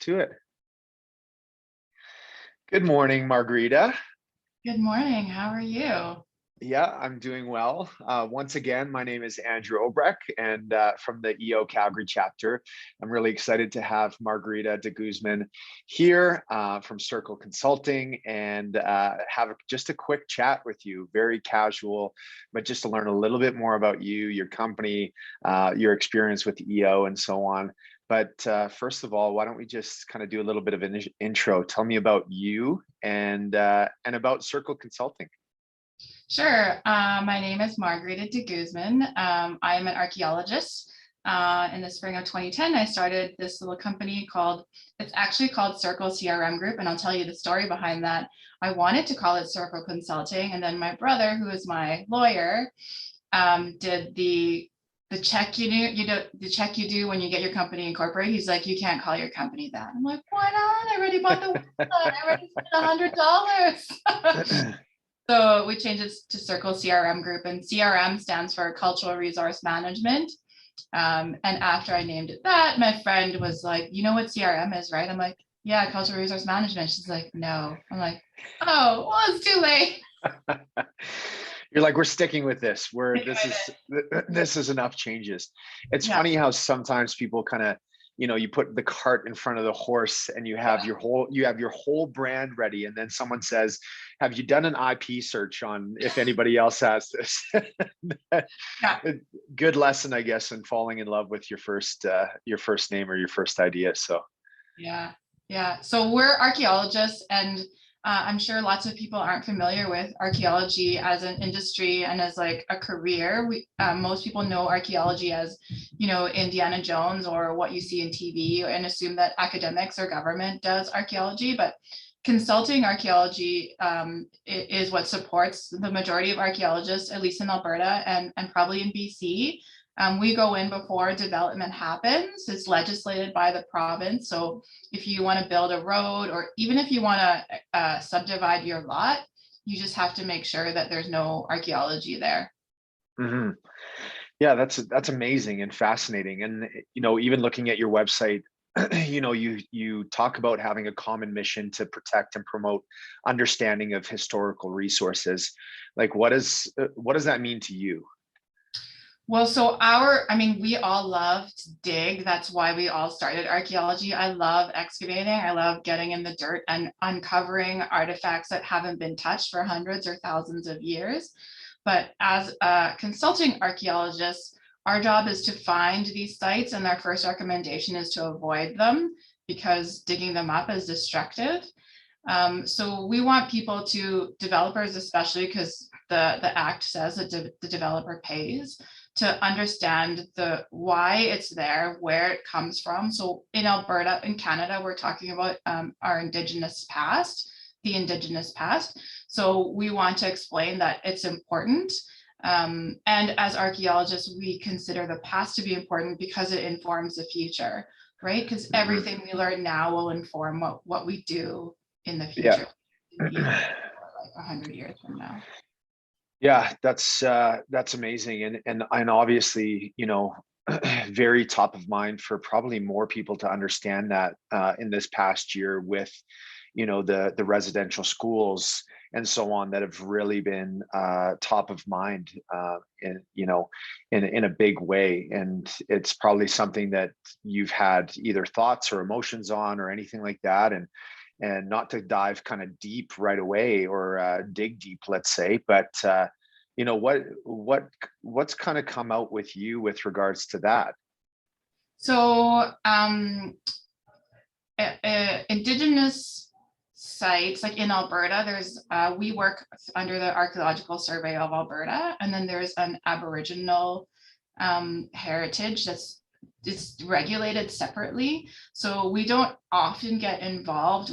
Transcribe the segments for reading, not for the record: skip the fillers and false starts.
to it. Good morning, Margarita. Good morning. How are you? Yeah, I'm doing well. Once again, my name is Andrew Obrecht, and from the EO Calgary chapter. I'm really excited to have Margarita De Guzman here from Circle Consulting and have just a quick chat with you, very casual, but just to learn a little bit more about you, your company, your experience with EO and so on. But first of all, why don't we just kind of do a little bit of an intro? Tell me about you and about Circle Consulting. Sure. My name is Margarita De Guzman. I'm an archaeologist. In the spring of 2010, I started this little company it's actually called Circle CRM Group, and I'll tell you the story behind that. I wanted to call it Circle Consulting, and then my brother, who is my lawyer, did the check the check you do when you get your company incorporated. He's like, you can't call your company that. I'm like, why not? I already bought the website. I already spent $100. So we changed it to Circle CRM Group, and CRM stands for Cultural Resource Management. And after I named it that, my friend was like, you know what CRM is, right? I'm like, yeah, Cultural Resource Management. She's like, no. I'm like, oh, well, it's too late. You're like, we're sticking with this. This is enough changes. It's funny how sometimes people kind of, you put the cart in front of the horse and you have your whole brand ready, and then someone says, have you done an IP search on if anybody else has this? Good lesson, I guess, in falling in love with your first name or your first idea. So yeah. So we're archaeologists, and I'm sure lots of people aren't familiar with archaeology as an industry and as like a career. Most people know archaeology as, Indiana Jones or what you see in TV, and assume that academics or government does archaeology. But consulting archaeology is what supports the majority of archaeologists, at least in Alberta and probably in BC. We go in before development happens. It's legislated by the province. So if you want to build a road, or even if you want to subdivide your lot, you just have to make sure that there's no archaeology there. Mm-hmm. Yeah, that's amazing and fascinating. And even looking at your website, you talk about having a common mission to protect and promote understanding of historical resources. Like, what does that mean to you? Well, so we all love to dig. That's why we all started archaeology. I love excavating. I love getting in the dirt and uncovering artifacts that haven't been touched for hundreds or thousands of years. But as a consulting archaeologist, our job is to find these sites, and our first recommendation is to avoid them because digging them up is destructive. So we want developers especially, because the act says that the developer pays, to understand why it's there, where it comes from. So in Alberta, in Canada, we're talking about our Indigenous past, the Indigenous past. So we want to explain that it's important. And as archaeologists, we consider the past to be important because it informs the future, right? Because everything we learn now will inform what we do in the future, like 100 years from now. Yeah, that's amazing, and obviously, very top of mind for probably more people to understand that in this past year with, the residential schools and so on that have really been top of mind in a big way. And it's probably something that you've had either thoughts or emotions on or anything like that. And not to dive kind of deep right away or dig deep, let's say, but what's kind of come out with you with regards to that? So Indigenous sites, like in Alberta, there's we work under the Archaeological Survey of Alberta, and then there's an Aboriginal heritage it's regulated separately. So we don't often get involved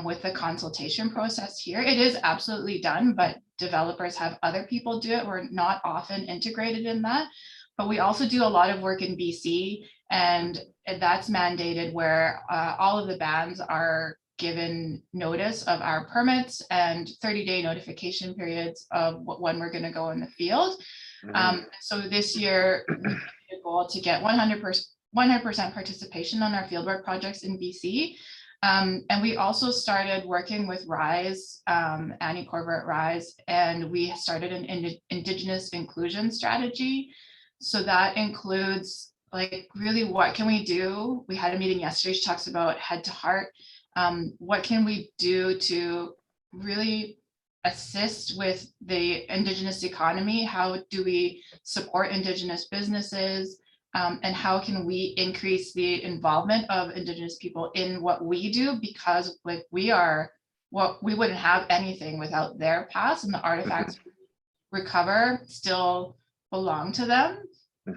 with the consultation process here. It is absolutely done, but developers have other people do it. We're not often integrated in that. But we also do a lot of work in BC, and that's mandated, where all of the bands are given notice of our permits and 30-day notification periods of when we're going to go in the field. So this year we made a goal to get 100% 100% participation on our fieldwork projects in BC. And we also started working with RISE, Annie Corver at RISE, and we started an Indigenous inclusion strategy. So that includes like really what can we do? We had a meeting yesterday, she talks about head to heart. What can we do to really assist with the Indigenous economy? How do we support Indigenous businesses? And how can we increase the involvement of Indigenous people in what we do? Because like we wouldn't have anything without their past, and the artifacts we recover still belong to them,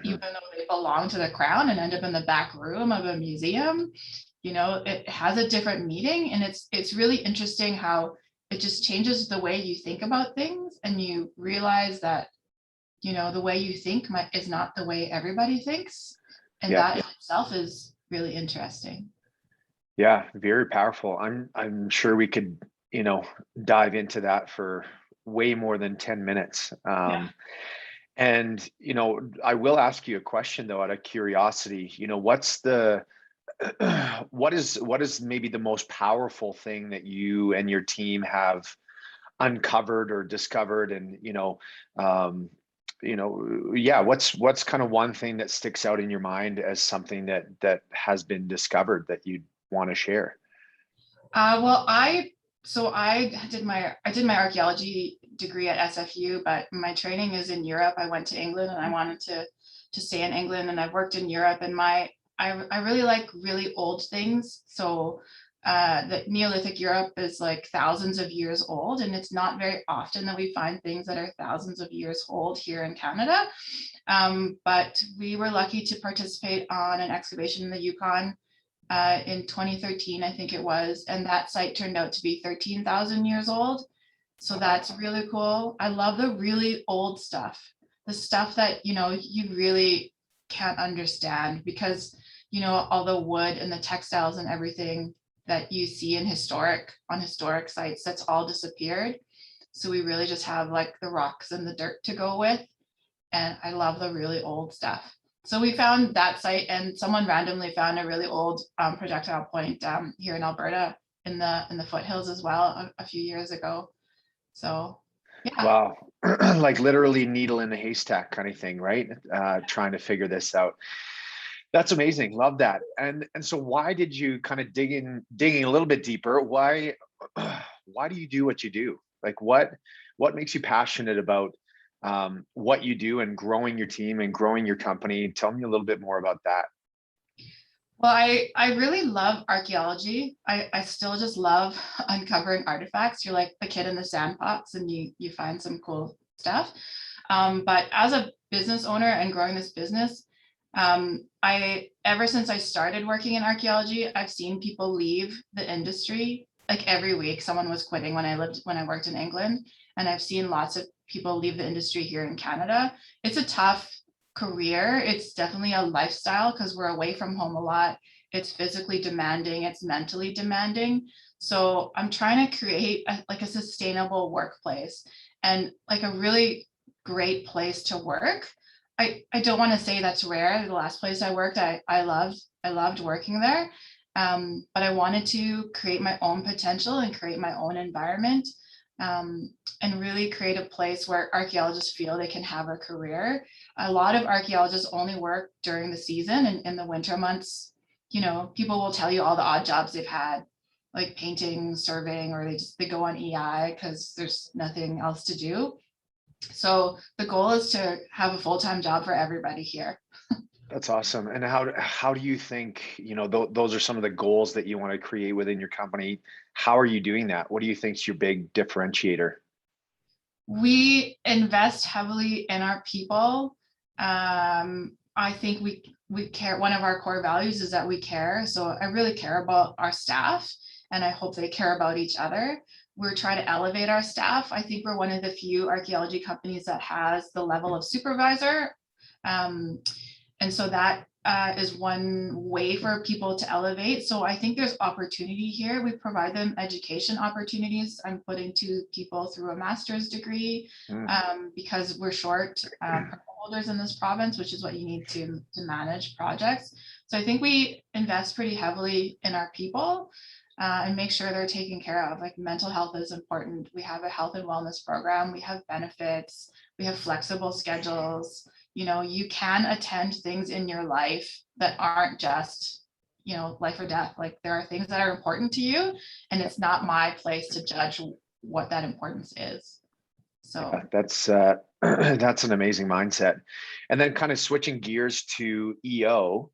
even though they belong to the crown and end up in the back room of a museum. You know, it has a different meaning, and it's really interesting how it just changes the way you think about things, and you realize that, you know, the way you think is not the way everybody thinks. And that in itself is really interesting. Yeah, very powerful. I'm sure we could, you know, dive into that for way more than 10 minutes. And, you know, I will ask you a question though, out of curiosity, you know, what's the, what is maybe the most powerful thing that you and your team have uncovered or discovered? And, yeah, what's kind of one thing that sticks out in your mind as something that has been discovered that you'd want to share? Well, I did my archaeology degree at SFU, but my training is in Europe. I went to England and I wanted to stay in England, and I've worked in Europe, and I really like really old things. So the Neolithic Europe is like thousands of years old, and it's not very often that we find things that are thousands of years old here in Canada. But we were lucky to participate on an excavation in the Yukon in 2013, I think it was, and that site turned out to be 13,000 years old. So that's really cool. I love the really old stuff, the stuff that, you know, you really can't understand, because, you know, all the wood and the textiles and everything that you see on historic sites, that's all disappeared. So we really just have like the rocks and the dirt to go with. And I love the really old stuff. So we found that site, and someone randomly found a really old projectile point here in Alberta in the foothills as well a few years ago. So yeah. Wow. Like literally needle in the haystack kind of thing, right? Trying to figure this out. That's amazing. Love that. And so why did you kind of digging a little bit deeper? Why do you do what you do? Like what makes you passionate about what you do and growing your team and growing your company? Tell me a little bit more about that. Well, I really love archaeology. I still just love uncovering artifacts. You're like the kid in the sandbox, and you find some cool stuff. But as a business owner and growing this business, ever since I started working in archaeology, I've seen people leave the industry. Like every week, someone was quitting when I worked in England, and I've seen lots of people leave the industry here in Canada. It's a tough career. It's definitely a lifestyle because we're away from home a lot. It's physically demanding, it's mentally demanding. So I'm trying to create a sustainable workplace, and like a really great place to work. I don't want to say that's rare. The last place I worked, I loved working there. But I wanted to create my own potential and create my own environment, and really create a place where archaeologists feel they can have a career. A lot of archaeologists only work during the season, and in the winter months, you know, people will tell you all the odd jobs they've had, like painting, surveying, or they go on EI because there's nothing else to do. So the goal is to have a full-time job for everybody here. That's awesome. And how do you think, you know, those are some of the goals that you want to create within your company? How are you doing that? What do you think is your big differentiator? We invest heavily in our people. I think we care. One of our core values is that we care. So I really care about our staff, and I hope they care about each other. We're trying to elevate our staff. I think we're one of the few archaeology companies that has the level of supervisor. And so that is one way for people to elevate. So I think there's opportunity here. We provide them education opportunities. I'm putting two people through a master's degree because we're short holders in this province, which is what you need to manage projects. So I think we invest pretty heavily in our people and make sure they're taken care of. Like mental health is important. We have a health and wellness program. We have benefits. We have flexible schedules. You know, you can attend things in your life that aren't just, you know, life or death. Like there are things that are important to you, and it's not my place to judge what that importance is. So That's that's an amazing mindset. And then kind of switching gears to EO.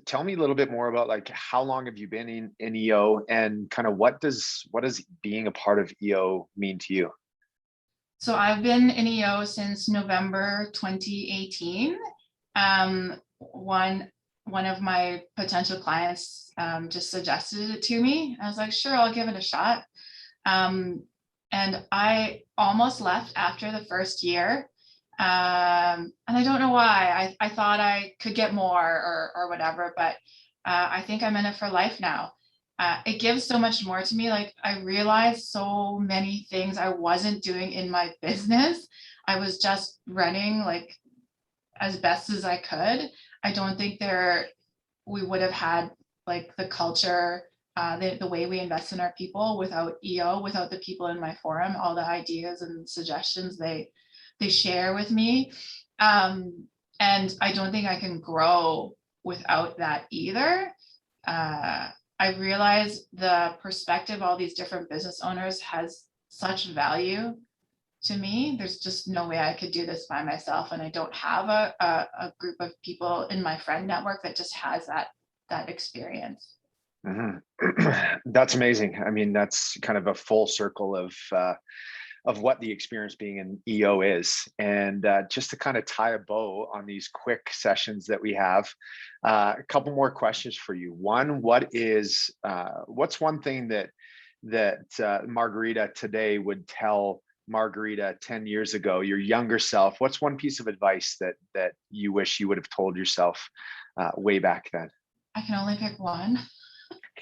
Tell me a little bit more about like how long have you been in EO, and kind of what does being a part of EO mean to you? So I've been in EO since November 2018. One of my potential clients just suggested it to me. I was like, sure, I'll give it a shot. And I almost left after the first year. And I don't know why. I thought I could get more or whatever, but I think I'm in it for life now. It gives so much more to me. Like I realized so many things I wasn't doing in my business. I was just running like as best as I could. I don't think we would have had like the culture, the way we invest in our people without EO, without the people in my forum, all the ideas and suggestions they share with me. And I don't think I can grow without that either. I realize the perspective all these different business owners has such value to me. There's just no way I could do this by myself. And I don't have a group of people in my friend network that just has that experience. That's amazing. I mean, that's kind of a full circle of what the experience being in EO is. And just to kind of tie a bow on these quick sessions that we have, a couple more questions for you. One, what's one thing that Margarita today would tell Margarita 10 years ago, your younger self? What's one piece of advice that you wish you would have told yourself way back then? I can only pick one.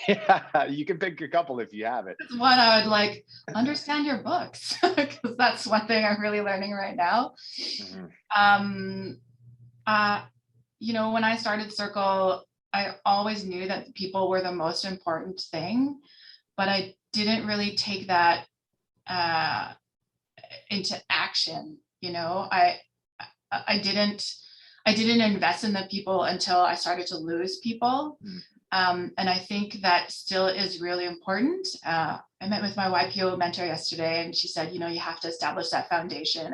Yeah, you can pick a couple if you have it. One, I would like understand your books because that's one thing I'm really learning right now. Mm-hmm. You know, when I started Circle, I always knew that people were the most important thing, but I didn't really take that into action. You know, I didn't invest in the people until I started to lose people. And I think that still is really important. I met with my YPO mentor yesterday, and she said, you know, you have to establish that foundation.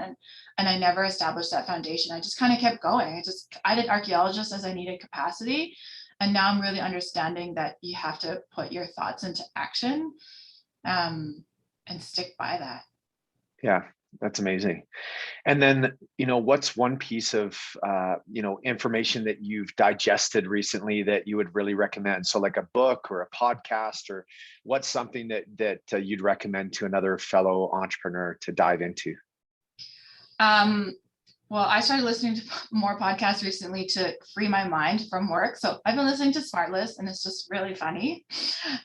And I never established that foundation. I just kind of kept going. I did archaeologist as I needed capacity. And now I'm really understanding that you have to put your thoughts into action and stick by that. Yeah, that's amazing. And then, you know, what's one piece of, information that you've digested recently that you would really recommend? So like a book or a podcast, or what's something that you'd recommend to another fellow entrepreneur to dive into? Well, I started listening to more podcasts recently to free my mind from work. So I've been listening to Smartlist, and it's just really funny.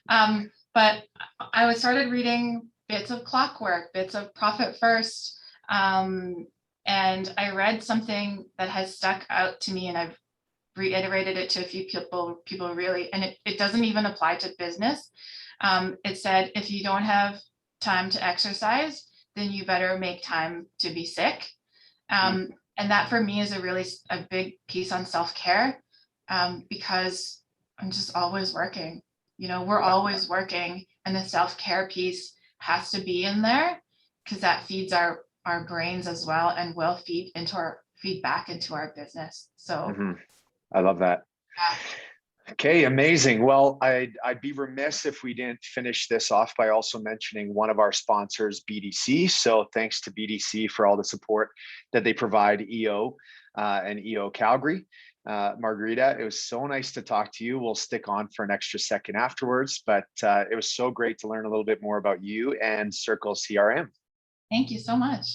But I started reading bits of Clockwork, bits of Profit First. And I read something that has stuck out to me, and I've reiterated it to a few people really, and it doesn't even apply to business. It said, if you don't have time to exercise, then you better make time to be sick. And that for me is a big piece on self-care, because I'm just always working. You know, we're always working, and the self-care piece has to be in there because that feeds our brains as well, and will feed back into our business. So I love that. Yeah. Okay, amazing. Well, I'd be remiss if we didn't finish this off by also mentioning one of our sponsors, BDC. So thanks to BDC for all the support that they provide EO and EO Calgary. Margarita, it was so nice to talk to you. We'll stick on for an extra second afterwards, but it was so great to learn a little bit more about you and Circle CRM. Thank you so much.